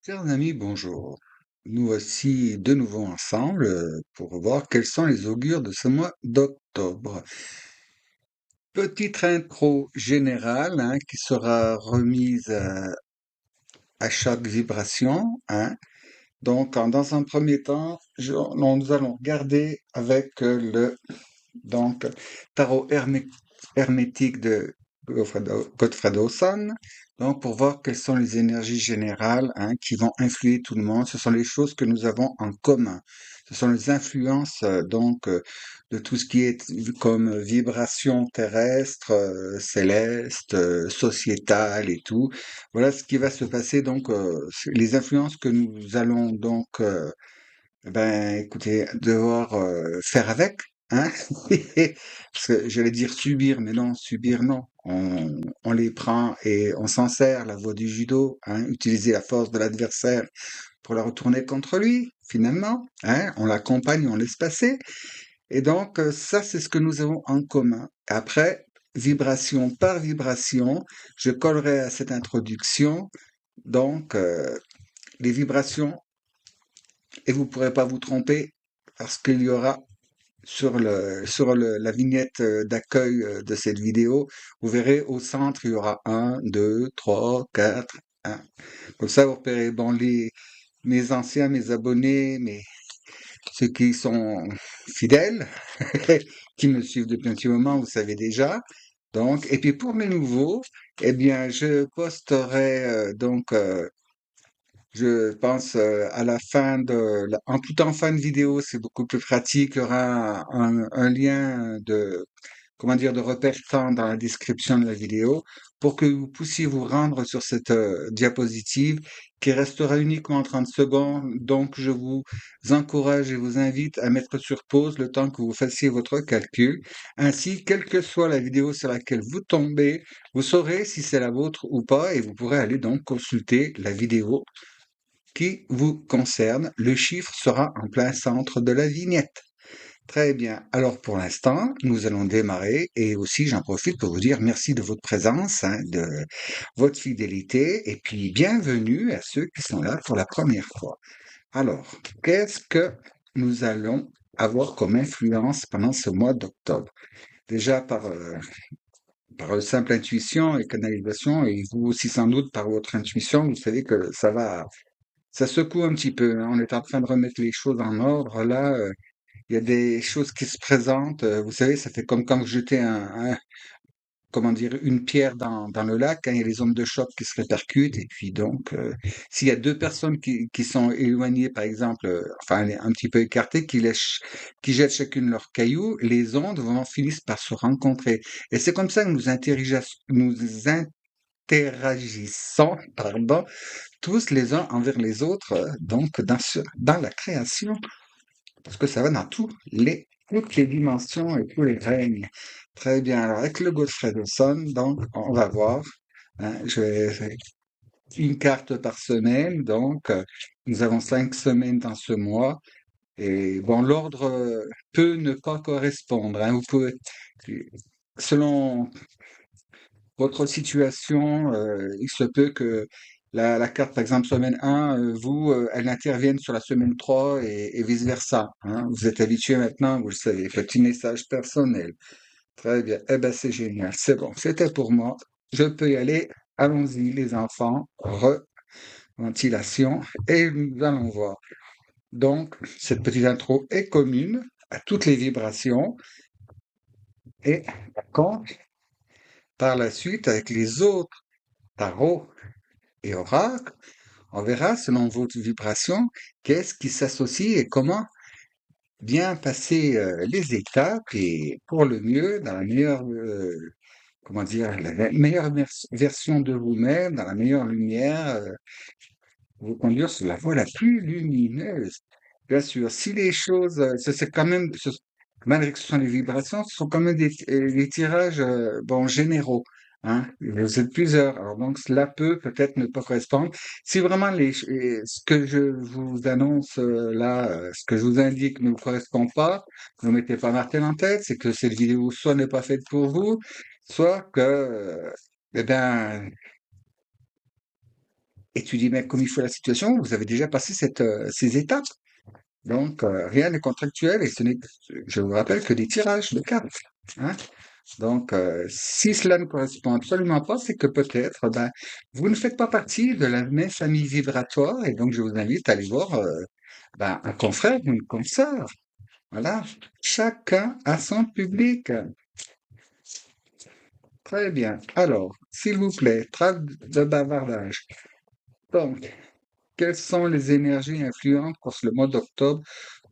Chers amis, bonjour. Nous voici de nouveau ensemble pour voir quels sont les augures de ce mois d'octobre. Petite intro générale qui sera remise à chaque vibration. Donc, dans un premier temps, nous allons regarder avec le donc tarot hermétique de Godfrey Dawson, donc pour voir quelles sont les énergies générales qui vont influer tout le monde. Ce sont les choses que nous avons en commun. Ce sont les influences de tout ce qui est comme vibration terrestre, céleste, sociétale et tout. Voilà ce qui va se passer. Donc les influences que nous allons donc ben, écoutez, devoir faire avec, hein. Parce que j'allais dire subir, mais non, subir, non. On les prend et on s'en sert, la voie du judo, utiliser la force de l'adversaire pour la retourner contre lui, finalement. On l'accompagne, on laisse passer. Et donc, ça, c'est ce que nous avons en commun. Après, vibration par vibration, je collerai à cette introduction, donc, les vibrations et vous ne pourrez pas vous tromper parce qu'il y aura la vignette d'accueil de cette vidéo, vous verrez au centre, il y aura un, 2, 3, 4, 1. Comme ça, vous repérez, bon, mes anciens, mes abonnés, ceux qui sont fidèles, qui me suivent depuis un petit moment, vous savez déjà. Donc, et puis pour les nouveaux, eh bien, je posterai je pense à la fin tout en fin de vidéo, c'est beaucoup plus pratique. Il y aura un lien comment dire, de repère temps dans la description de la vidéo pour que vous puissiez vous rendre sur cette diapositive qui restera uniquement 30 secondes. Donc, je vous encourage et vous invite à mettre sur pause le temps que vous fassiez votre calcul. Ainsi, quelle que soit la vidéo sur laquelle vous tombez, vous saurez si c'est la vôtre ou pas et vous pourrez aller donc consulter la vidéo qui vous concerne. Le chiffre sera en plein centre de la vignette. Très bien. Alors pour l'instant, nous allons démarrer et aussi j'en profite pour vous dire merci de votre présence, de votre fidélité et puis bienvenue à ceux qui sont là pour la première fois. Alors, qu'est-ce que nous allons avoir comme influence pendant ce mois d'octobre? Déjà par simple intuition et canalisation et vous aussi sans doute par votre intuition, vous savez que ça secoue un petit peu, hein. On est en train de remettre les choses en ordre. Là, il y a des choses qui se présentent. Vous savez, ça fait comme quand vous jetez comment dire, une pierre dans le lac. Il y a les ondes de choc qui se répercutent. Et puis donc, s'il y a deux personnes qui sont éloignées, par exemple, enfin un petit peu écartées, qui jettent chacune leur caillou, les ondes vont finissent par se rencontrer. Et c'est comme ça que nous interagissons, pardon, tous les uns envers les autres, donc dans la création, parce que ça va dans toutes les dimensions et tous les règnes. Très bien. Alors, avec le Godfrey Dawson, donc, on va voir. Je vais une carte par semaine, donc, nous avons 5 semaines dans ce mois. Et bon, l'ordre peut ne pas correspondre. Vous pouvez, selon votre situation, il se peut que la carte, par exemple, semaine 1, elle intervienne sur la semaine 3 et vice-versa. Vous êtes habitué maintenant, vous le savez. Petit message personnel. Très bien. Eh ben, c'est génial. C'est bon. C'était pour moi. Je peux y aller. Allons-y, les enfants. Ventilation. Et nous allons voir. Donc, cette petite intro est commune à toutes les vibrations. Et quand, par la suite, avec les autres tarots et oracles, on verra, selon votre vibration, qu'est-ce qui s'associe et comment bien passer les étapes et pour le mieux, dans la meilleure, comment dire, la meilleure version de vous-même, dans la meilleure lumière, vous conduire sur la voie la plus lumineuse. Bien sûr, si les choses, c'est quand même, malgré que ce sont des vibrations, ce sont quand même des tirages, bon, généraux. Vous êtes plusieurs, alors donc cela peut peut-être ne pas correspondre. Si vraiment ce que je vous annonce là, ce que je vous indique ne vous correspond pas, ne mettez pas martel en tête, c'est que cette vidéo soit n'est pas faite pour vous, soit que, eh ben, et tu dis, mais comme il faut la situation, vous avez déjà passé ces étapes. Donc, rien n'est contractuel et ce n'est, je vous rappelle, que des tirages de cartes. Hein. Donc, si cela ne correspond absolument pas, c'est que peut-être, ben, vous ne faites pas partie de la même famille vibratoire et donc je vous invite à aller voir ben, un confrère ou une consoeur. Voilà. Chacun a son public. Très bien. Alors, s'il vous plaît, trêve de bavardage. Donc, quelles sont les énergies influentes pour le mois d'octobre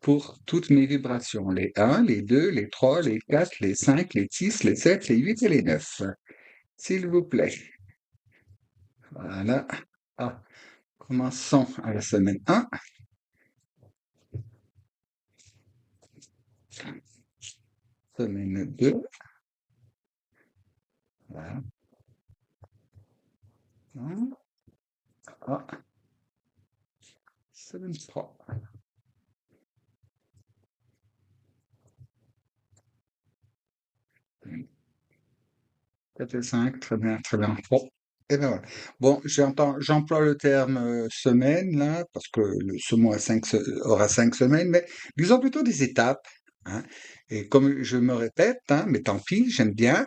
pour toutes mes vibrations? Les un, les 2, les 3, les 4, les 5, les 6, les 7, les 8 et les 9. S'il vous plaît. Voilà. Ah, commençons à la semaine 1, semaine 2. Voilà. Ah, semaine 3. 4 et 5, très bien, très bien. Bon, et ben voilà. Bon, j'emploie le terme semaine là, parce que ce mois aura 5 semaines, mais disons plutôt des étapes. Hein. Et comme je me répète, hein, mais tant pis, j'aime bien.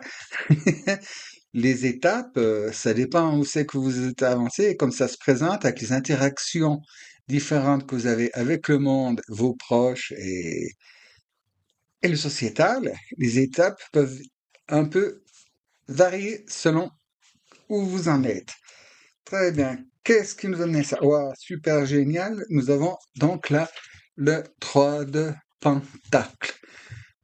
Les étapes, ça dépend où c'est que vous êtes avancé et comme ça se présente avec les interactions différentes que vous avez avec le monde, vos proches et le sociétal. Les étapes peuvent un peu varier selon où vous en êtes. Très bien. Qu'est-ce qui nous amène ça? Wow, super génial. Nous avons donc là le 3 de Pentacle.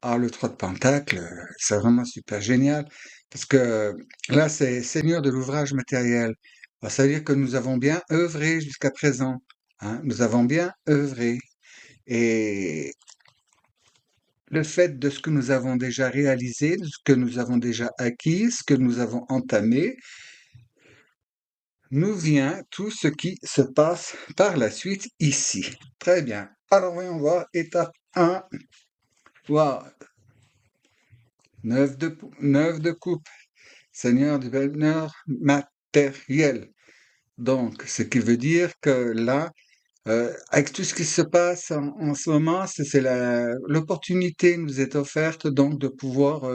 Ah, le 3 de Pentacle, c'est vraiment super génial parce que là, c'est Seigneur de l'ouvrage matériel. Alors, ça veut dire que nous avons bien œuvré jusqu'à présent. Hein, nous avons bien œuvré. Et le fait de ce que nous avons déjà réalisé, de ce que nous avons déjà acquis, ce que nous avons entamé, nous vient tout ce qui se passe par la suite ici. Très bien. Alors voyons voir, étape 1. Wow. 9 de coupe. Seigneur du bonheur matériel. Donc, ce qui veut dire que là, avec tout ce qui se passe en ce moment, l'opportunité nous est offerte donc de pouvoir,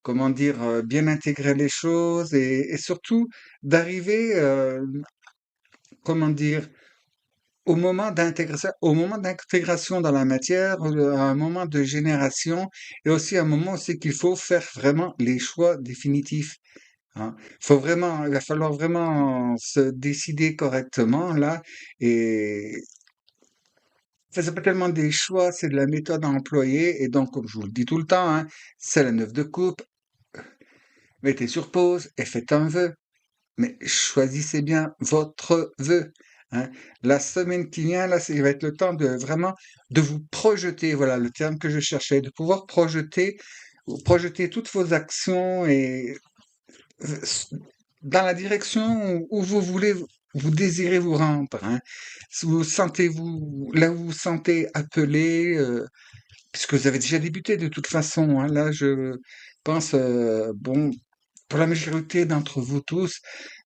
comment dire, bien intégrer les choses et surtout d'arriver, comment dire, au moment d'intégration dans la matière, à un moment de génération et aussi un moment aussi qu'il faut faire vraiment les choix définitifs. Hein. Il va falloir vraiment se décider correctement là et enfin, c'est pas tellement des choix, c'est de la méthode à employer et donc comme je vous le dis tout le temps, hein, c'est la 9 de coupe, mettez sur pause et faites un vœu. Mais choisissez bien votre vœu. Hein. La semaine qui vient, là, il va être le temps de vraiment de vous projeter. Voilà le terme que je cherchais, de pouvoir projeter toutes vos actions et euh, s- dans la direction où vous voulez, vous désirez vous rendre. Hein. Si vous sentez-vous là où vous vous sentez appelé, puisque vous avez déjà débuté de toute façon. Hein. Là, je pense, bon, pour la majorité d'entre vous tous.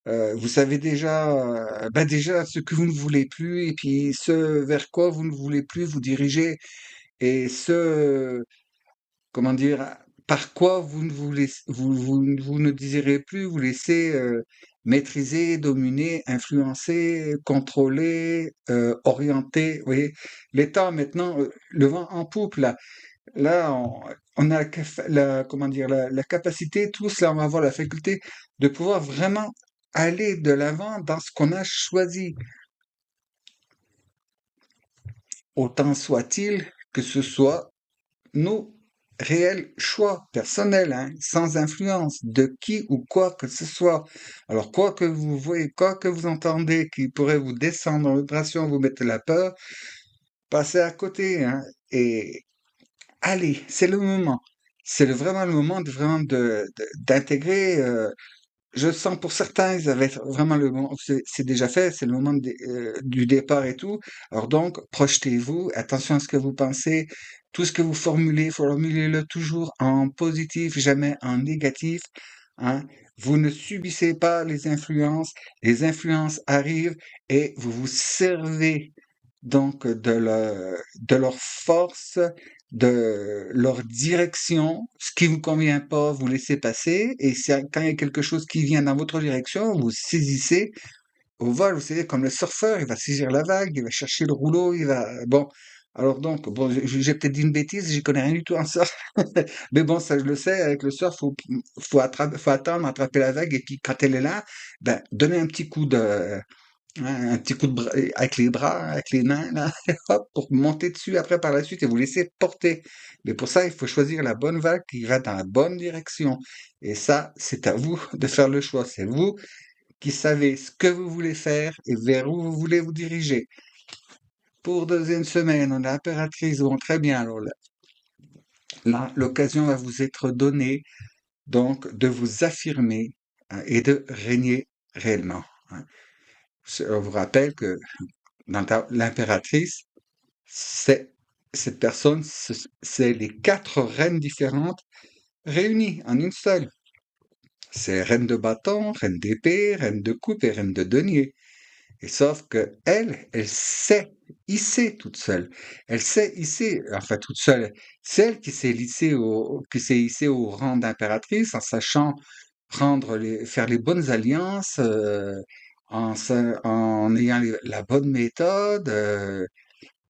Vous savez déjà, bah, déjà ce que vous ne voulez plus et puis ce vers quoi vous ne voulez plus vous diriger et comment dire, par quoi vous ne vous ne désirez plus vous laisser maîtriser, dominer, influencer, contrôler, orienter. Vous voyez, l'état maintenant, le vent en poupe là. Là, on a comment dire, la capacité, tous là, on va avoir la faculté de pouvoir vraiment aller de l'avant dans ce qu'on a choisi. Autant soit-il que ce soit nos réels choix personnels, hein, sans influence de qui ou quoi que ce soit. Alors, quoi que vous voyez, quoi que vous entendez qui pourrait vous descendre en vibration, vous mettre la peur, passez à côté, hein, et allez, c'est le moment. Vraiment le moment d'intégrer. Je sens pour certains, ils avaient vraiment le moment. C'est déjà fait, c'est le moment du départ et tout. Alors donc, projetez-vous. Attention à ce que vous pensez. Tout ce que vous formulez, formulez-le toujours en positif, jamais en négatif. hein. Vous ne subissez pas les influences arrivent et vous vous servez donc de leur force, de leur direction. Ce qui vous convient pas, vous laissez passer. Et quand il y a quelque chose qui vient dans votre direction, vous saisissez au vol. Vous savez, comme le surfeur, il va saisir la vague, il va chercher le rouleau, il va... Bon, alors donc, bon, j'ai peut-être dit une bêtise, j'y connais rien du tout en surf. Mais bon, ça je le sais, avec le surf, faut attendre, attraper la vague, et puis quand elle est là, ben, donner un petit coup de, un petit coup de bras, avec les bras, avec les mains, là, hop, pour monter dessus après par la suite et vous laisser porter. Mais pour ça, il faut choisir la bonne vague qui va dans la bonne direction. Et ça, c'est à vous de faire le choix. C'est vous qui savez ce que vous voulez faire et vers où vous voulez vous diriger. Pour deuxième semaine, on a impératrice, bon, très bien. Alors là, l'occasion va vous être donnée donc de vous affirmer, hein, et de régner réellement, hein. On vous rappelle que dans l'impératrice, c'est cette personne, c'est les quatre reines différentes réunies en une seule. C'est reine de bâton, reine d'épée, reine de coupe et reine de denier. Et sauf que elle sait hisser toute seule. Elle sait hisser, enfin toute seule. C'est elle qui s'est hissée au rang d'impératrice en sachant faire les bonnes alliances, en ayant la bonne méthode,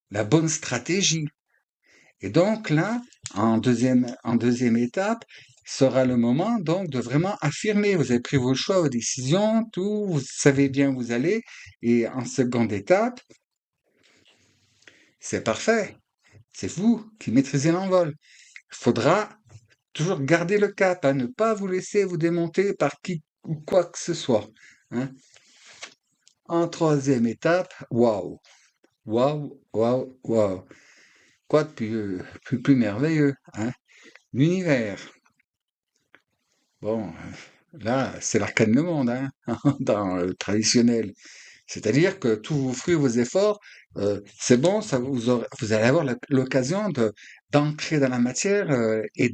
la bonne stratégie. Et donc là, en deuxième étape, sera le moment donc de vraiment affirmer. Vous avez pris vos choix, vos décisions, tout, vous savez bien où vous allez. Et en seconde étape, c'est parfait. C'est vous qui maîtrisez l'envol. Il faudra toujours garder le cap, hein, ne pas vous laisser vous démonter par qui ou quoi que ce soit, hein. En troisième étape, waouh, waouh, waouh, waouh. Quoi de plus merveilleux, hein? L'univers. Bon, là, c'est l'arcane le monde, hein, dans le traditionnel. C'est-à-dire que tous vos fruits, vos efforts, c'est bon, vous allez avoir l'occasion d'ancrer dans la matière, et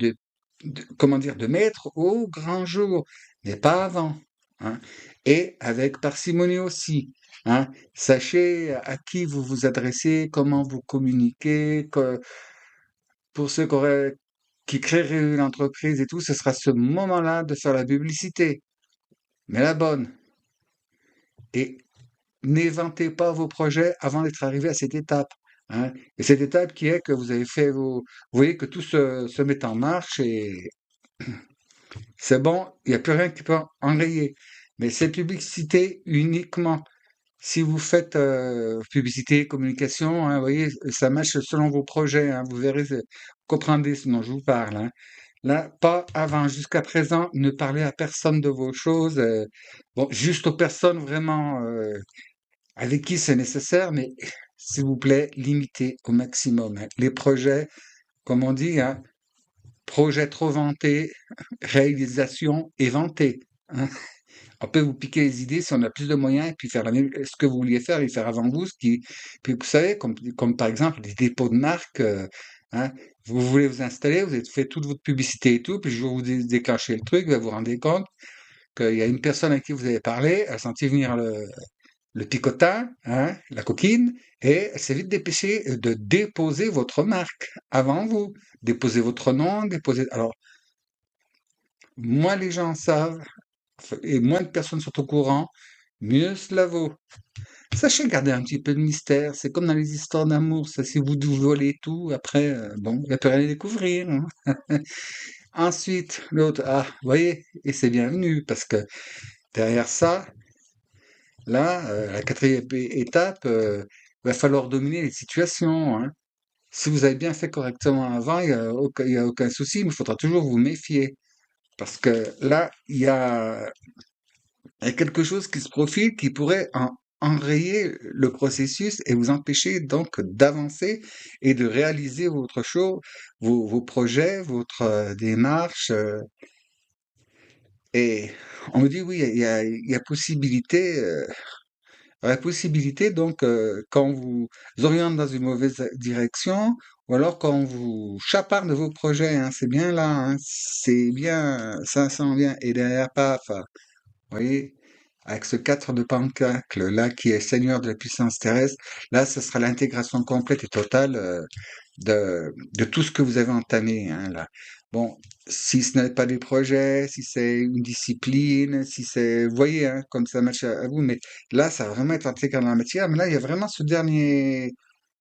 comment dire, de mettre au grand jour, mais pas avant, hein. Et avec parcimonie aussi, hein. Sachez à qui vous vous adressez, comment vous communiquez, pour ceux qui créeraient une entreprise et tout, ce sera ce moment-là de faire la publicité, mais la bonne. Et n'éventez pas vos projets avant d'être arrivé à cette étape, hein. Et cette étape qui est que vous avez fait vous voyez que tout se met en marche et c'est bon, il n'y a plus rien qui peut enrayer. Mais c'est publicité uniquement. Si vous faites publicité, communication, hein, vous voyez, ça marche selon vos projets, hein, vous verrez, vous comprendrez ce dont je vous parle, hein. Là, pas avant. Jusqu'à présent, ne parlez à personne de vos choses. Bon, juste aux personnes vraiment avec qui c'est nécessaire, mais s'il vous plaît, limitez au maximum, hein. Les projets, comme on dit, hein, projet trop vanté, réalisation éventée, hein. On peut vous piquer les idées si on a plus de moyens et puis faire ce que vous vouliez faire et faire avant vous, puis vous savez, comme par exemple des dépôts de marque, hein, vous voulez vous installer, vous avez fait toute votre publicité et tout, puis je vais vous déclencher le truc, vous vous rendez compte qu'il y a une personne à qui vous avez parlé, elle a senti venir le picotin, hein, la coquine, et elle s'est vite dépêchée de déposer votre marque avant vous. Déposer votre nom, déposer... Alors, moins les gens savent, et moins de personnes sont au courant, mieux cela vaut. Sachez garder un petit peu de mystère, c'est comme dans les histoires d'amour, ça, si vous volez tout, après, bon, il n'y a plus rien à découvrir, hein. Ensuite, l'autre, ah, vous voyez, et c'est bienvenu, parce que derrière ça, là, la quatrième étape, va falloir dominer les situations, hein. Si vous avez bien fait correctement avant, il y a aucun souci, mais il faudra toujours vous méfier. Parce que là, il y a quelque chose qui se profile qui pourrait enrayer le processus et vous empêcher donc d'avancer et de réaliser votre chose, vos projets, votre démarche. Et on me dit, oui, il y a possibilité. la possibilité, donc, quand on vous oriente dans une mauvaise direction, ou alors quand on vous chaparde de vos projets, hein, c'est bien là, hein, c'est bien, ça s'en vient. Et derrière, paf, vous voyez, avec ce 4 de Pentacle là qui est Seigneur de la puissance terrestre, là, ce sera l'intégration complète et totale de tout ce que vous avez entamé, hein, là. Bon, si ce n'est pas des projets, si c'est une discipline, si c'est, vous voyez, hein, comme ça marche à vous, mais là, ça va vraiment être intégré dans la matière. Mais là, il y a vraiment ce dernier,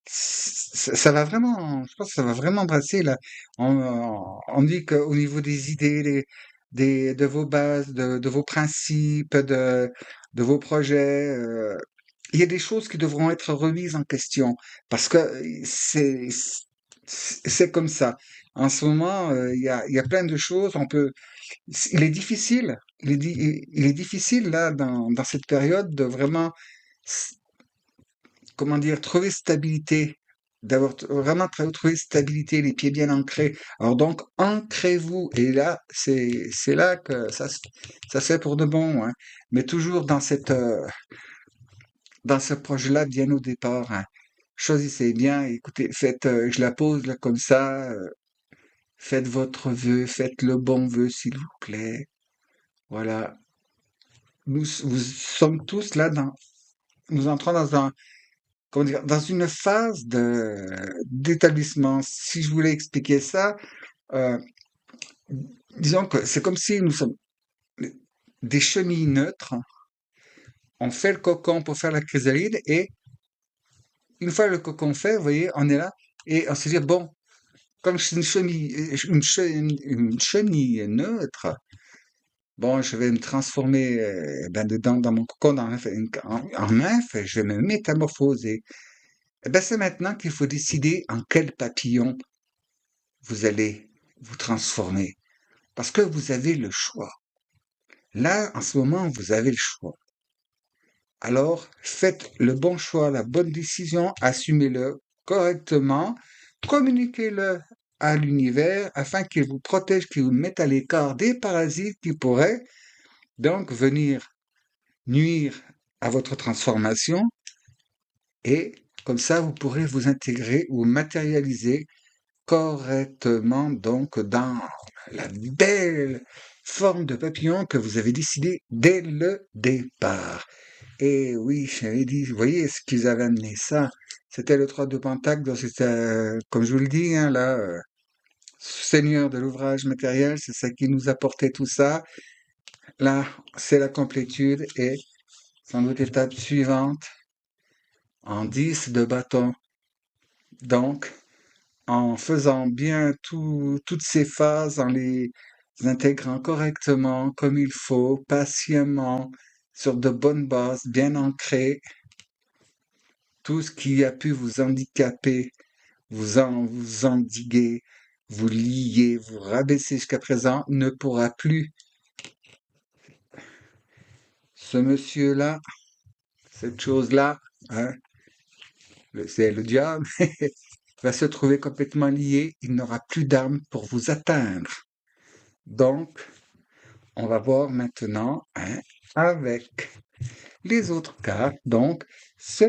ça va vraiment, je pense que ça va vraiment brasser là. On dit qu'au niveau des idées, de vos bases, de vos principes, de vos projets, il y a des choses qui devront être remises en question parce que c'est comme ça. En ce moment, il y a plein de choses. Il est difficile. Il est difficile là dans cette période de vraiment comment dire, trouver stabilité, d'avoir vraiment trouvé stabilité, les pieds bien ancrés. Alors donc, ancrez-vous. Et là, c'est là que ça se fait pour de bon, hein. Mais toujours dans ce projet-là, bien au départ, hein. Choisissez bien, écoutez, faites, je la pose là comme ça, faites votre vœu, faites le bon vœu, s'il vous plaît. Voilà. Vous sommes tous là nous entrons dans comment dire, dans une phase d'établissement. Si je voulais expliquer ça, euh, disons que c'est comme si nous sommes des chenilles neutres. On fait le cocon pour faire la chrysalide et une fois le cocon fait, vous voyez, on est là et on se dit, bon, comme je suis une chenille neutre, bon, je vais me transformer ben, dedans, dans mon cocon en œuf et je vais me métamorphoser. Eh ben, c'est maintenant qu'il faut décider en quel papillon vous allez vous transformer. Parce que vous avez le choix. Là, en ce moment, vous avez le choix. Alors, faites le bon choix, la bonne décision, assumez-le correctement, communiquez-le à l'univers afin qu'il vous protège, qu'il vous mette à l'écart des parasites qui pourraient donc venir nuire à votre transformation et comme ça, vous pourrez vous intégrer ou matérialiser correctement donc dans la belle forme de papillon que vous avez décidé dès le départ. Et oui, j'avais dit, vous voyez ce qu'ils avaient amené ça. C'était le 3 de Pentacle, donc c'était, comme je vous le dis, hein, là, Seigneur de l'ouvrage matériel, c'est ça qui nous apportait tout ça. Là, c'est la complétude et sans doute étape suivante, en 10 de bâton. Donc, en faisant bien toutes ces phases, en les intégrant correctement, comme il faut, patiemment, sur de bonnes bases, bien ancrées, tout ce qui a pu vous handicaper, vous endiguer, vous lier, vous rabaisser jusqu'à présent, ne pourra plus. Ce monsieur-là, cette chose-là, hein, c'est le diable, va se trouver complètement lié, il n'aura plus d'armes pour vous atteindre. Donc, on va voir maintenant hein, avec les autres cartes, donc ce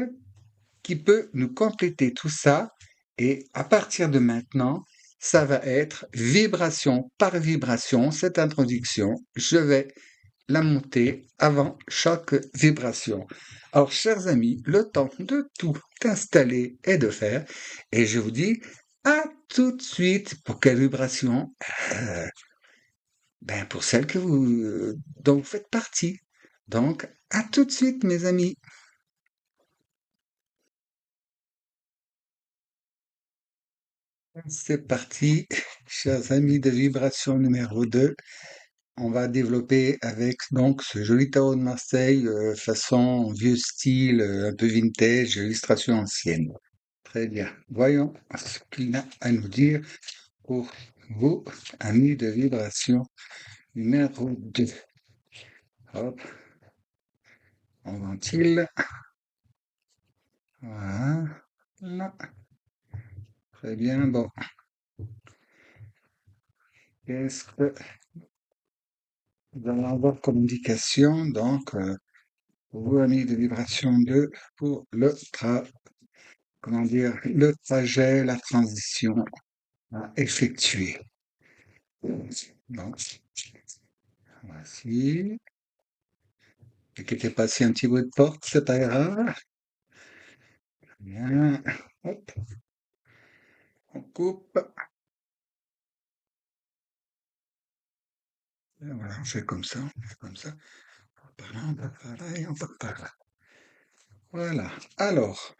qui peut nous compléter tout ça. Et à partir de maintenant, ça va être vibration par vibration. Cette introduction, je vais la monter avant chaque vibration. Alors, chers amis, le temps de tout installer et de faire. Et je vous dis à tout de suite pour quelle vibration euh, ben, pour celle dont vous faites partie. Donc, à tout de suite, mes amis. C'est parti, chers amis de vibration numéro 2. On va développer avec donc ce joli tarot de Marseille, façon vieux style, un peu vintage, illustration ancienne. Très bien. Voyons ce qu'il a à nous dire pour vous, amis de vibration numéro 2. Hop, on ventile. Voilà. Très bien. Bon, qu'est-ce que nous allons avoir comme indication? Donc, Pour vous, amis de vibration 2, pour comment dire, le trajet, la transition à effectuer. Donc, voici. N'inquiétez pas si un petit bruit de porte, c'est pas grave. Bien. Hop, on coupe. Et voilà, on fait comme ça, on fait comme ça. On va par là, on va par là et on va par là. Voilà. Alors,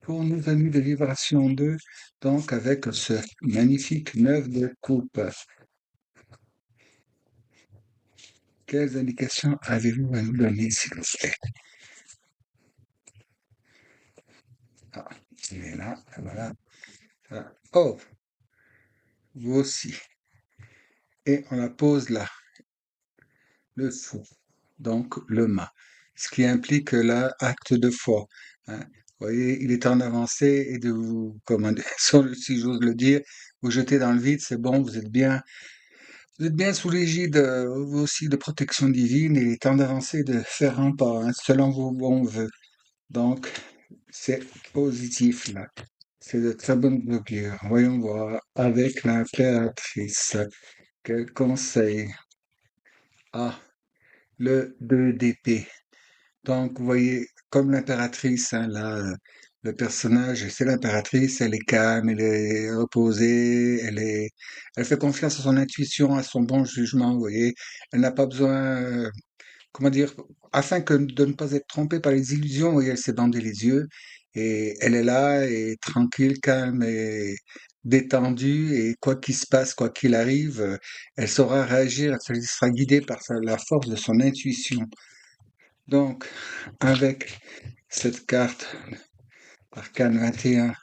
pour nos amis de vibration 2, donc avec ce magnifique 9 de coupe, quelles indications avez-vous à nous donner, s'il vous plaît? Ah, il est là, voilà. Ça. Oh, vous aussi. Et on la pose là, le fou, donc le mât. Ce qui implique là, acte de foi. Hein. Vous voyez, il est temps d'avancer et de vous, comment dire, si j'ose le dire, vous jeter dans le vide, c'est bon, vous êtes bien sous l'égide vous aussi de protection divine et il est temps d'avancer, de faire un pas, hein, selon vos bons voeux. Donc, c'est positif là. C'est de très bonne augure. Voyons voir avec l'impératrice. Quel conseil? Ah, le 2 d'épée. Donc, vous voyez, comme l'impératrice, hein, là, le personnage, c'est l'impératrice, elle est calme, elle est reposée, elle fait confiance à son intuition, à son bon jugement, vous voyez. Elle n'a pas besoin, comment dire, afin que de ne pas être trompée par les illusions, vous voyez, elle s'est bandé les yeux et elle est là et tranquille, calme et détendue et quoi qu'il se passe, quoi qu'il arrive, elle saura réagir, elle sera guidée par la force de son intuition. Donc, avec cette carte Arcane 21,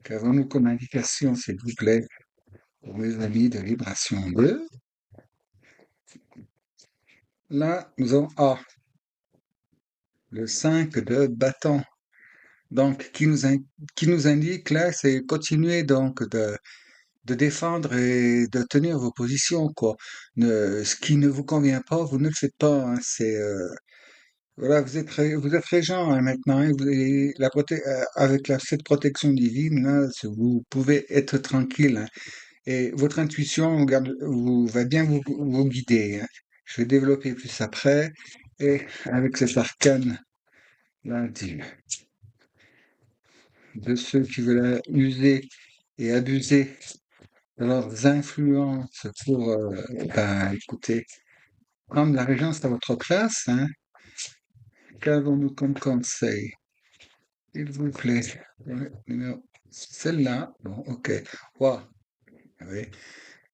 qu'avons-nous comme indication, s'il vous plaît, pour mes amis de Vibration 2? Là, nous avons A, le 5 de bâton. Donc, qui nous indique là, c'est continuer donc de défendre et de tenir vos positions, quoi. Ce qui ne vous convient pas, vous ne le faites pas. Hein. Voilà, vous êtes régent hein, maintenant. Hein, avec cette protection divine, là, vous pouvez être tranquille. Hein, et votre intuition va bien vous guider. Hein. Je vais développer plus après. Et avec cet arcane, là, de ceux qui veulent user et abuser de leurs influences pour, écoutez, prendre la régence à votre place, hein, qu'avons-nous comme conseil? S'il vous plaît. Ouais, celle-là, bon, ok. Wow, oui,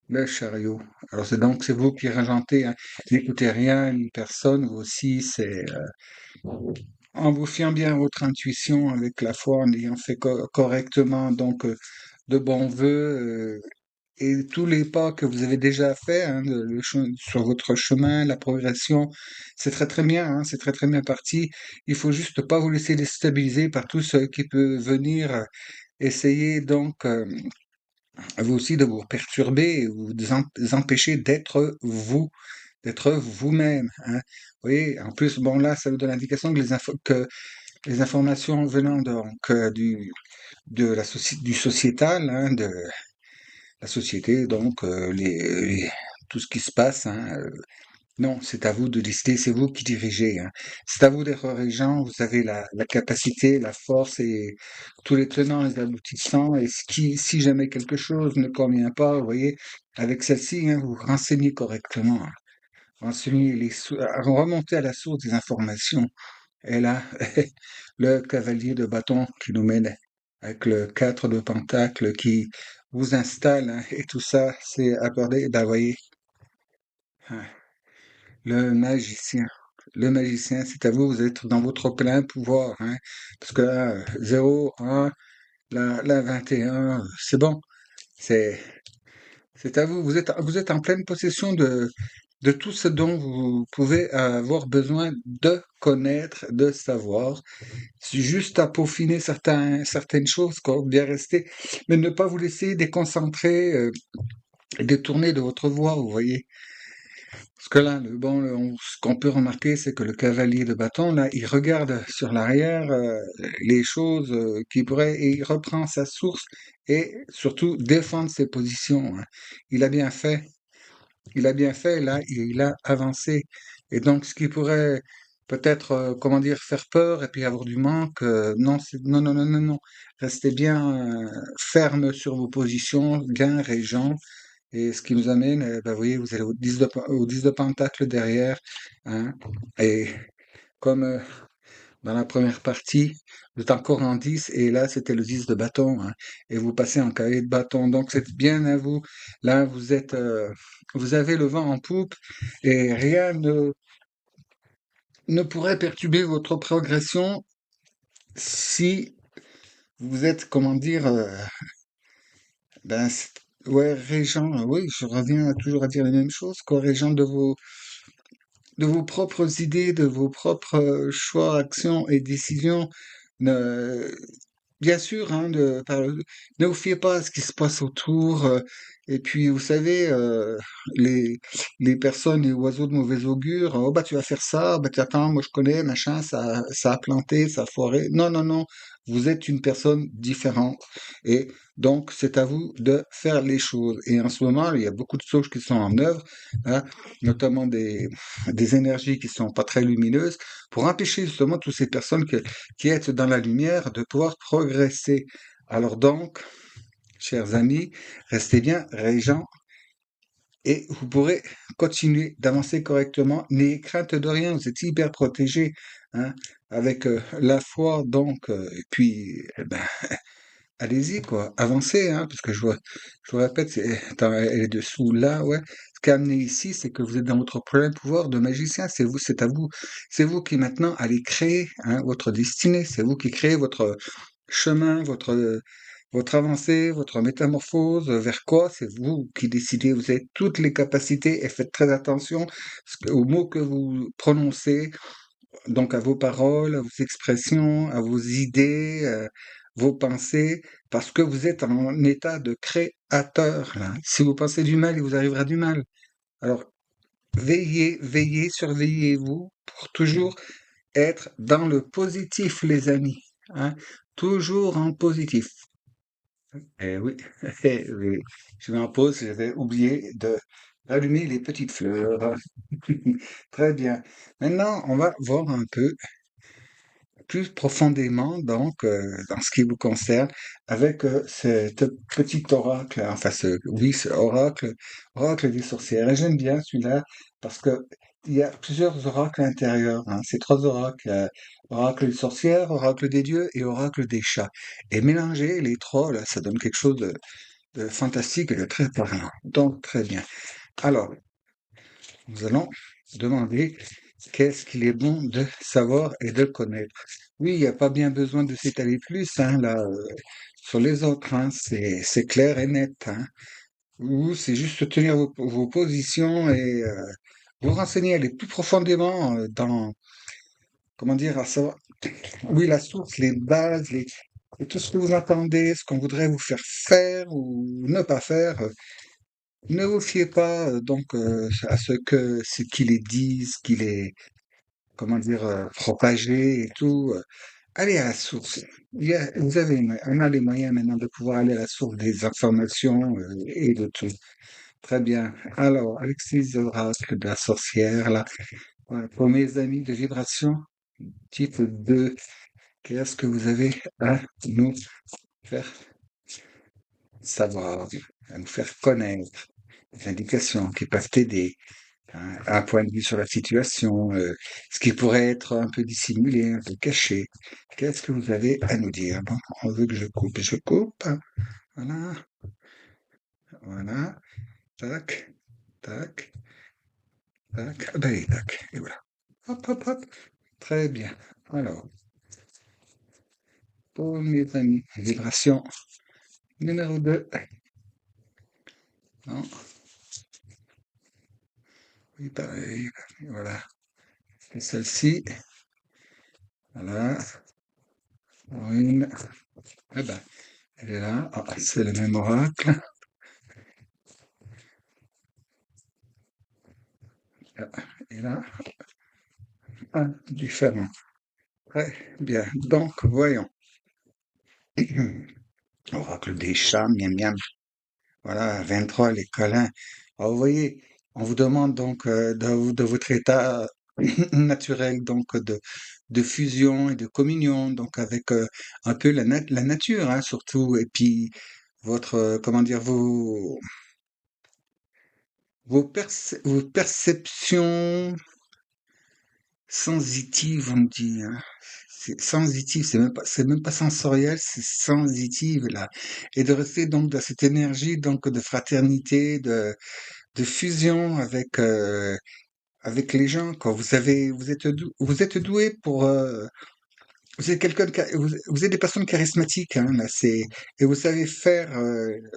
le chariot. Alors c'est vous qui régentez, hein. N'écoutez rien ni personne, vous aussi, en vous fiant bien à votre intuition avec la foi, en ayant fait correctement, donc de bons vœux, et tous les pas que vous avez déjà faits hein, sur votre chemin, la progression, c'est très très bien, hein, c'est très très bien parti. Il faut juste pas vous laisser déstabiliser par tout ce qui peut venir essayer donc vous aussi de vous perturber et vous empêcher d'être vous-même. Hein. Vous voyez, en plus, bon là, ça vous donne l'indication que les informations venant donc du sociétal, hein, de la société, donc tout ce qui se passe. Hein, non, c'est à vous de décider, c'est vous qui dirigez. Hein. C'est à vous d'être régent, vous avez la capacité, la force et tous les tenants et les aboutissants. Et si jamais quelque chose ne convient pas, vous voyez, avec celle-ci, hein, vous renseignez correctement. Hein. Renseignez remontez à la source des informations. Et là, le cavalier de bâton qui nous mène avec le 4 de pentacle qui vous installe, hein, et tout ça, c'est abordé, ben, voyez, hein, le magicien. Le magicien, c'est à vous, vous êtes dans votre plein pouvoir, hein, parce que là, 0, 1, la 21, c'est bon, c'est, c'est à vous, vous êtes en pleine possession de tout ce dont vous pouvez avoir besoin de connaître, de savoir. C'est juste à peaufiner certaines choses, quoi, bien rester, mais ne pas vous laisser déconcentrer, détourner de votre voie, vous voyez. Parce que là, ce qu'on peut remarquer, c'est que le cavalier de bâton, là, il regarde sur l'arrière les choses qui pourraient, et il reprend sa source et surtout défendre ses positions, hein. Il a bien fait, il a bien fait, là, il a avancé. Et donc, ce qui pourrait peut-être, comment dire, faire peur et puis avoir du manque, non, non, non, non, non, non. Restez bien ferme sur vos positions, bien régent. Et ce qui nous amène, bah, vous voyez, vous allez au 10 de pentacle derrière, hein. Et comme dans la première partie, vous êtes encore en 10, et là, c'était le 10 de bâton, hein. Et vous passez en cavalier de bâton. Donc, c'est bien à vous. Là, vous avez le vent en poupe, et rien ne pourrait perturber votre progression si vous êtes, comment dire, ben, ouais, régent, oui, je reviens toujours à dire les mêmes choses, quoi, régent de vos propres idées, de vos propres choix, actions et décisions. Ne- Bien sûr, hein, ne vous fiez pas à ce qui se passe autour. Et puis, vous savez, les, les personnes, les oiseaux de mauvais augure, oh bah tu vas faire ça, bah attends, moi je connais, machin, ça a planté, ça a foiré. Non, non, non, vous êtes une personne différente. Et donc, c'est à vous de faire les choses. Et en ce moment, il y a beaucoup de choses qui sont en œuvre, hein, notamment des énergies qui sont pas très lumineuses, pour empêcher justement toutes ces personnes qui êtes dans la lumière de pouvoir progresser. Alors donc, chers amis, restez bien régents et vous pourrez continuer d'avancer correctement. N'ayez crainte de rien, vous êtes hyper protégés, hein, avec la foi, donc, et puis, eh ben, allez-y, quoi, avancez, hein, parce que je vous répète, attends, elle est dessous là, ouais. Ce qui a amené ici, c'est que vous êtes dans votre plein pouvoir de magicien. C'est vous, c'est à vous, c'est vous qui maintenant allez créer, hein, votre destinée. C'est vous qui créez votre chemin, votre avancée, votre métamorphose, vers quoi, c'est vous qui décidez. Vous avez toutes les capacités et faites très attention aux mots que vous prononcez, donc à vos paroles, à vos expressions, à vos idées, vos pensées, parce que vous êtes en état de créateur, là. Si vous pensez du mal, il vous arrivera du mal. Alors, veillez, veillez, surveillez-vous pour toujours être dans le positif, les amis, hein. Toujours en positif. Eh oui, eh oui. Je vais en pause, j'avais oublié de allumer les petites fleurs. Très bien. Maintenant, on va voir un peu plus profondément, donc, dans ce qui vous concerne, avec cet petit oracle, enfin, oui, ce oracle des sorcières. Et j'aime bien celui-là parce que il y a plusieurs oracles intérieurs, hein. Ces trois oracles, oracle des sorcières, oracle des dieux et oracle des chats. Et mélanger les trois, là, ça donne quelque chose de fantastique et de très parlant. Donc, très bien. Alors, nous allons demander qu'est-ce qu'il est bon de savoir et de connaître. Oui, il n'y a pas bien besoin de s'étaler plus, hein, là, sur les autres, hein, c'est clair et net, hein. Vous, c'est juste tenir vos positions et vous renseigner, aller plus profondément dans, comment dire, à savoir, oui, la source, les bases, et tout ce que vous entendez, ce qu'on voudrait vous faire faire ou ne pas faire. Ne vous fiez pas donc à ce qu'il est dit, ce qu'il est, comment dire, propagé et tout. Allez à la source. On a les moyens maintenant de pouvoir aller à la source des informations et de tout. Très bien. Alors, avec ces oracles de la sorcière, là, voilà, pour mes amis de vibration, type 2, qu'est-ce que vous avez à nous faire savoir, à nous faire connaître? Des indications qui peuvent t'aider, hein, un point de vue sur la situation, ce qui pourrait être un peu dissimulé, un peu caché. Qu'est-ce que vous avez à nous dire? Bon, on veut que je coupe. Voilà, voilà, tac, tac, tac, ah ben, tac, et voilà. Hop, hop, hop. Très bien. Alors, pour mes amis, vibration numéro 2. Non, oui, pareil. Voilà. Et celle-ci, voilà. Une. Eh ben, elle est là. Ah, c'est le même oracle. Et là, indifférent. Très bien. Donc, voyons. Oracle des chats, miam miam. Voilà, 23, les câlins. Alors, vous voyez, on vous demande donc de votre état naturel, donc de fusion et de communion, donc avec un peu la nature, hein, surtout, et puis votre, comment dire, vos perceptions sensitives, on dit, hein. C'est sensitive, c'est même pas sensoriel, c'est sensitive, là. Et de rester donc dans cette énergie, donc, de fraternité, de fusion avec les gens, quoi. Vous êtes doué pour, vous êtes quelqu'un vous êtes des personnes charismatiques, hein, là, et vous savez faire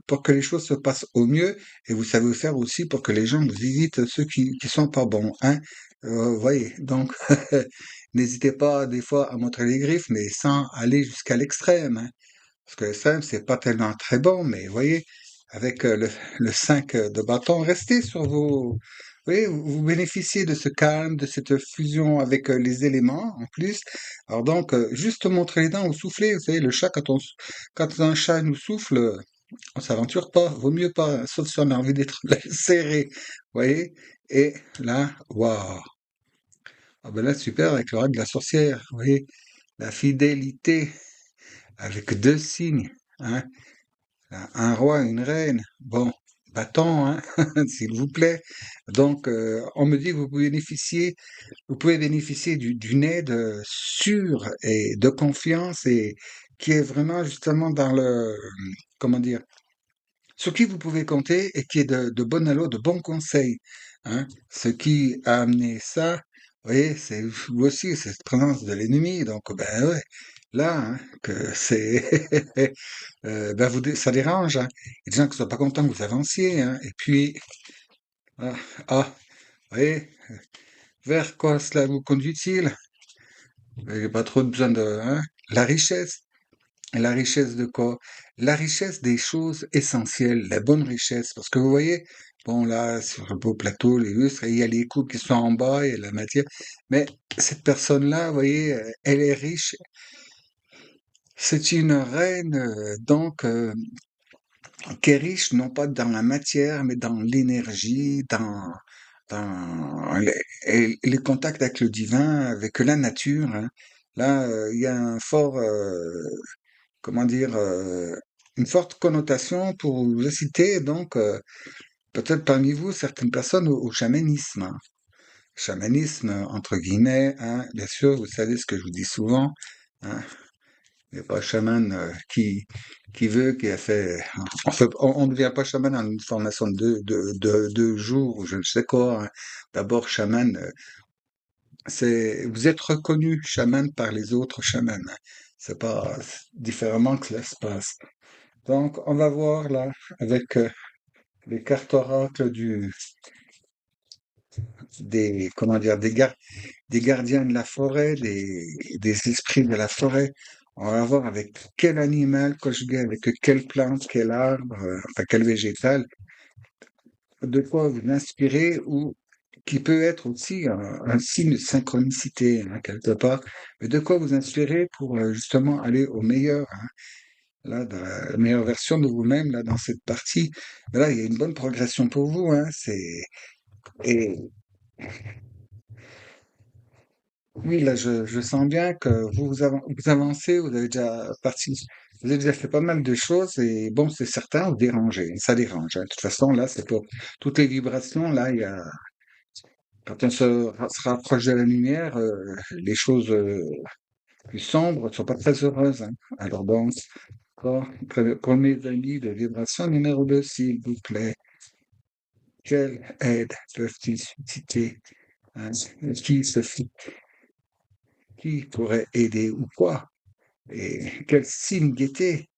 pour que les choses se passent au mieux, et vous savez faire aussi pour que les gens vous évitent ceux qui sont pas bons, hein. Vous voyez, donc n'hésitez pas des fois à montrer les griffes, mais sans aller jusqu'à l'extrême, hein. Parce que l'extrême, c'est pas tellement très bon, mais vous voyez, avec le 5 de bâton, restez sur vos... Vous voyez, vous bénéficiez de ce calme, de cette fusion avec les éléments en plus. Alors donc, juste montrer les dents ou souffler. Vous savez, le chat, quand un chat nous souffle, on s'aventure pas. Vaut mieux pas, sauf si on a envie d'être serré. Vous voyez? Et là, waouh! Ah ben là, super, avec le règle de la sorcière. Vous voyez? La fidélité avec deux signes. Hein. Un roi, une reine. Bon, bâton, hein, s'il vous plaît. Donc, on me dit que vous pouvez bénéficier d'une aide sûre et de confiance et qui est vraiment justement dans comment dire, sur qui vous pouvez compter et qui est de bon allo, de bons conseils. Hein. Ce qui a amené ça, vous voyez, c'est vous aussi, c'est cette présence de l'ennemi. Donc, ben ouais, là, hein, que c'est, ben ça dérange. Hein. Il y a des gens qui sont pas contents que vous avanciez. Hein. Et puis, ah, ah, vous voyez, vers quoi cela vous conduit-il? Vous n'avez pas trop besoin de, hein, la richesse. La richesse de quoi? La richesse des choses essentielles, la bonne richesse. Parce que vous voyez, bon là, sur le beau plateau, les lustres, il y a les coupes qui sont en bas, il y a la matière. Mais cette personne-là, vous voyez, elle est riche. C'est une reine, donc, qui est riche non pas dans la matière, mais dans l'énergie, dans les contacts avec le divin, avec la nature. Hein. Là, il y a un fort, comment dire, une forte connotation pour le citer, donc peut-être parmi vous certaines personnes au chamanisme. Hein. Chamanisme, entre guillemets, hein, bien sûr, vous savez ce que je vous dis souvent. Hein, il n'y a pas chaman qui veut, qui a fait... On ne devient pas chaman en une formation de 2 jours, ou je ne sais quoi. Hein. D'abord, chaman, vous êtes reconnu chaman par les autres chamans. Hein. C'est pas différemment que cela se passe. Donc, on va voir là, avec les cartes oracles comment dire, des gardiens de la forêt, des esprits de la forêt. On va voir avec quel animal conjugué avec quelle plante, quel arbre, enfin quel végétal, de quoi vous inspirer ou qui peut être aussi un signe de synchronicité, hein, quelque part, mais de quoi vous inspirer pour justement aller au meilleur, hein, là, dans la meilleure version de vous-même, là, dans cette partie. Mais là, il y a une bonne progression pour vous, hein, et oui, là, je sens bien que vous avancez, vous avez déjà fait pas mal de choses, et bon, c'est certain, vous dérangez, ça dérange, hein. De toute façon, là, c'est pour toutes les vibrations, là, quand on se rapproche de la lumière, les choses plus sombres ne sont pas très heureuses, hein. Alors donc, pour mes amis de vibration numéro 2, s'il vous plaît. Quelle aide peuvent-ils susciter? Hein? Qui se fit, qui pourrait aider ou quoi? Et quel signe guetter?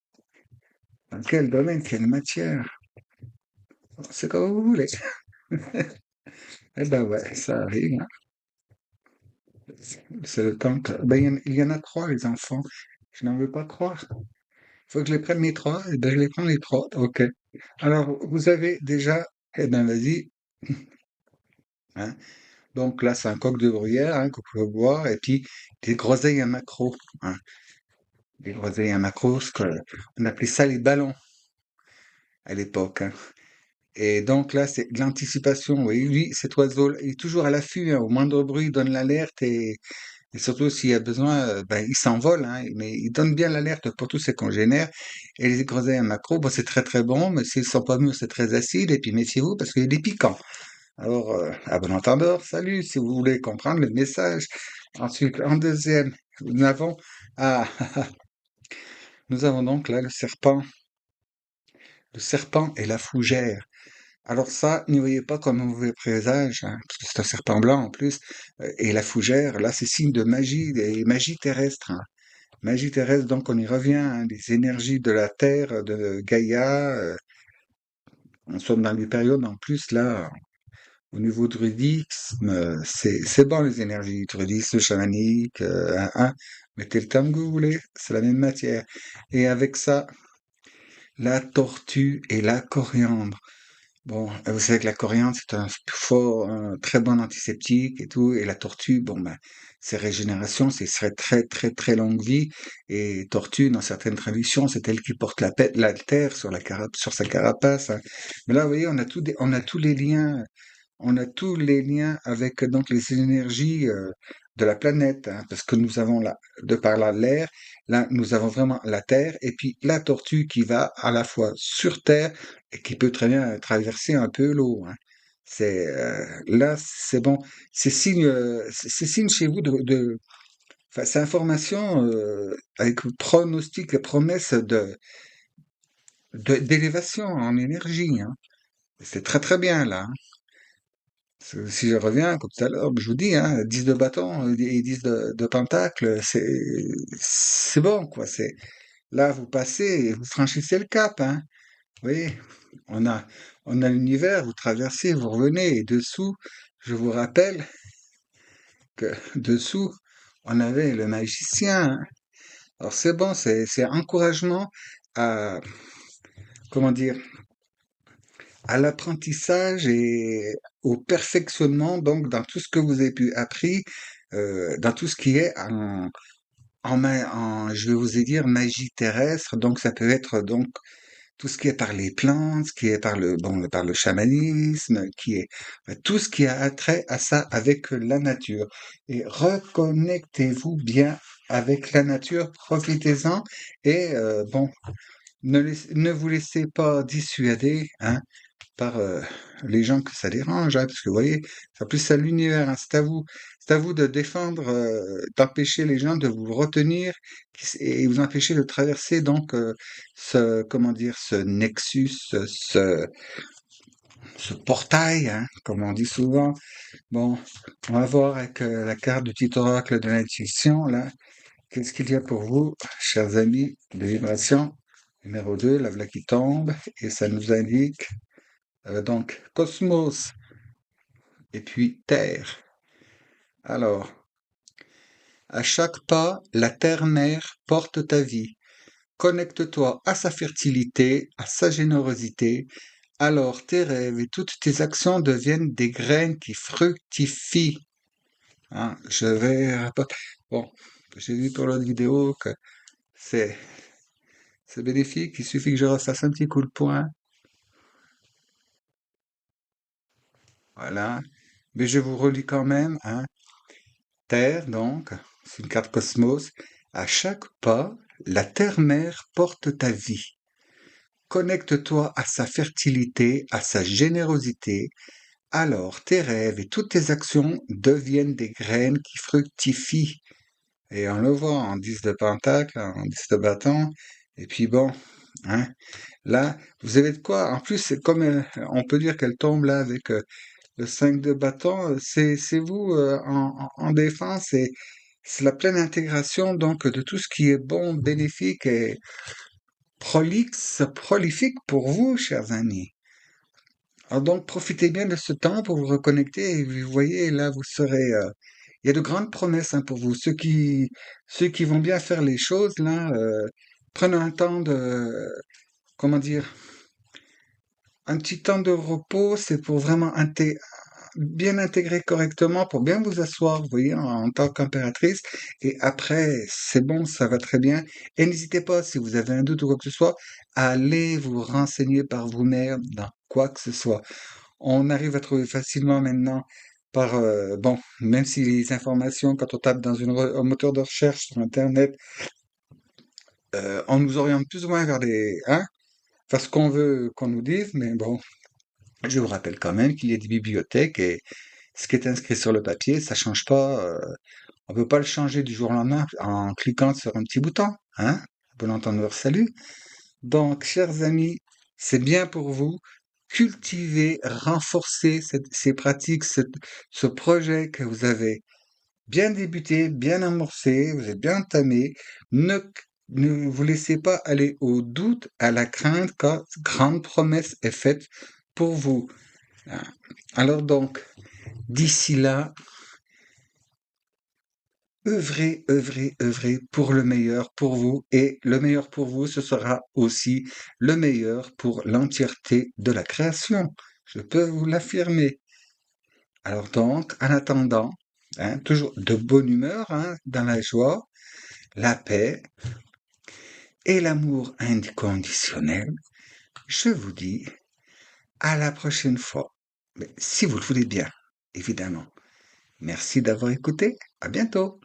Dans quel domaine, quelle matière? C'est comme vous voulez. Eh ben ouais, ça arrive. Hein. C'est le temps que... Ben, il y en a 3, les enfants. Je n'en veux pas croire. Il faut que je les prenne les 3. Eh ben, je les prends les 3. OK. Alors, vous avez déjà... Eh ben, vas-y. Hein. Donc là, c'est un coq de bruyère hein, que vous pouvez boire, et puis des groseilles à maquereau. Hein. Des groseilles à maquereau, on appelait ça les ballons à l'époque. Hein. Et donc là, c'est de l'anticipation. Oui, lui, cet oiseau, il est toujours à l'affût. Hein. Au moindre bruit, il donne l'alerte et surtout s'il y a besoin, ben, il s'envole. Hein, mais il donne bien l'alerte pour tous ses congénères. Et les groseilles à maquereau, bon, c'est très très bon, mais s'ils sont pas mûrs, c'est très acide. Et puis méfiez-vous parce qu'il est piquant. Alors, à bon entendeur, salut, si vous voulez comprendre le message. Ensuite, en deuxième, nous avons, ah, nous avons donc là le serpent et la fougère. Alors ça, n'y voyez pas comme un mauvais présage, hein, parce que c'est un serpent blanc en plus, et la fougère, là, c'est signe de magie, et magie terrestre. Hein. Magie terrestre, donc on y revient, hein, les énergies de la Terre, de Gaïa. Nous sommes dans des périodes en plus là. Au niveau druidisme, c'est bon les énergies, druidisme, chamanique, mettez le terme que vous voulez, c'est la même matière. Et avec ça, la tortue et la coriandre. Bon, vous savez que la coriandre, c'est un très bon antiseptique et tout, et la tortue, bon ben, c'est régénération, c'est serait très très très longue vie. Et tortue, dans certaines traditions, c'est elle qui porte la terre sur sur sa carapace. Hein. Mais là, vous voyez, on a tous les liens avec donc les énergies de la planète, hein, parce que nous avons là, de par là l'air, là nous avons vraiment la Terre, et puis la tortue qui va à la fois sur Terre et qui peut très bien traverser un peu l'eau. Hein. C'est là, c'est bon, c'est signe chez vous enfin, c'est information avec pronostic et promesse d'élévation en énergie. Hein. C'est très très bien là. Hein. Si je reviens, comme tout à l'heure, je vous dis, hein, 10 de bâton et 10 de pentacle, c'est bon, quoi. Là, vous passez et vous franchissez le cap, hein. Vous voyez, on a, on a l'univers, vous traversez, vous revenez, et dessous, je vous rappelle que dessous, on avait le magicien. Hein. Alors c'est bon, c'est encouragement à, comment dire, à l'apprentissage et au perfectionnement, donc dans tout ce que vous avez pu appris, dans tout ce qui est je vais vous dire magie terrestre. Donc ça peut être donc tout ce qui est par les plantes, ce qui est par par le chamanisme, qui est tout ce qui a trait à ça avec la nature. Et reconnectez-vous bien avec la nature, profitez-en et ne vous laissez pas dissuader, hein, par les gens que ça dérange, hein, parce que vous voyez, c'est plus à l'univers, hein, c'est à vous de défendre, d'empêcher les gens de vous retenir et vous empêcher de traverser donc comment dire, ce nexus, ce portail, hein, comme on dit souvent. Bon, on va voir avec la carte du petit oracle de l'intuition là, qu'est-ce qu'il y a pour vous, chers amis de vibration. Numéro 2, la voilà qui tombe, et ça nous indique donc cosmos et puis terre. Alors, à chaque pas, la terre-mère porte ta vie. Connecte-toi à sa fertilité, à sa générosité. Alors tes rêves et toutes tes actions deviennent des graines qui fructifient. Hein, je vais... Bon, j'ai vu pour l'autre vidéo que c'est c'est bénéfique. Il suffit que je refasse un petit coup de poing. Voilà. Mais je vous relis quand même, hein. Terre, donc, c'est une carte cosmos. À chaque pas, la terre-mère porte ta vie. Connecte-toi à sa fertilité, à sa générosité. Alors tes rêves et toutes tes actions deviennent des graines qui fructifient. Et on le voit en 10 de pentacle, en 10 de bâton. Et puis bon, hein, là, vous avez de quoi. En plus, c'est comme on peut dire qu'elle tombe là avec le 5 de bâton. C'est vous en défense et c'est la pleine intégration donc de tout ce qui est bon, bénéfique et prolifique pour vous, chers amis. Alors donc, profitez bien de ce temps pour vous reconnecter et vous voyez, là, vous serez... il y a de grandes promesses hein, pour vous. Ceux qui vont bien faire les choses, là, prenez un temps comment dire, un petit temps de repos, c'est pour vraiment bien intégrer correctement pour bien vous asseoir, vous voyez, en tant qu'impératrice. Et après, c'est bon, ça va très bien. Et n'hésitez pas, si vous avez un doute ou quoi que ce soit, à aller vous renseigner par vous-même dans quoi que ce soit. On arrive à trouver facilement maintenant par, bon, même si les informations, quand on tape dans un moteur de recherche sur Internet, on nous oriente plus ou moins vers hein, vers ce qu'on veut qu'on nous dise, mais bon, je vous rappelle quand même qu'il y a des bibliothèques et ce qui est inscrit sur le papier, ça change pas, on peut pas le changer du jour au lendemain en cliquant sur un petit bouton, hein? Bon entendeur, salut. Donc, chers amis, c'est bien pour vous. Cultivez, renforcez ces pratiques, ce projet que vous avez bien débuté, bien amorcé, vous êtes bien entamé. Ne, ne vous laissez pas aller au doute, à la crainte, car grande promesse est faite pour vous. Hein. Alors donc, d'ici là, œuvrez, œuvrez, œuvrez pour le meilleur pour vous et le meilleur pour vous, ce sera aussi le meilleur pour l'entièreté de la création. Je peux vous l'affirmer. Alors donc, en attendant, hein, toujours de bonne humeur, hein, dans la joie, la paix et l'amour inconditionnel, je vous dis à la prochaine fois. Mais si vous le voulez bien, évidemment. Merci d'avoir écouté. À bientôt.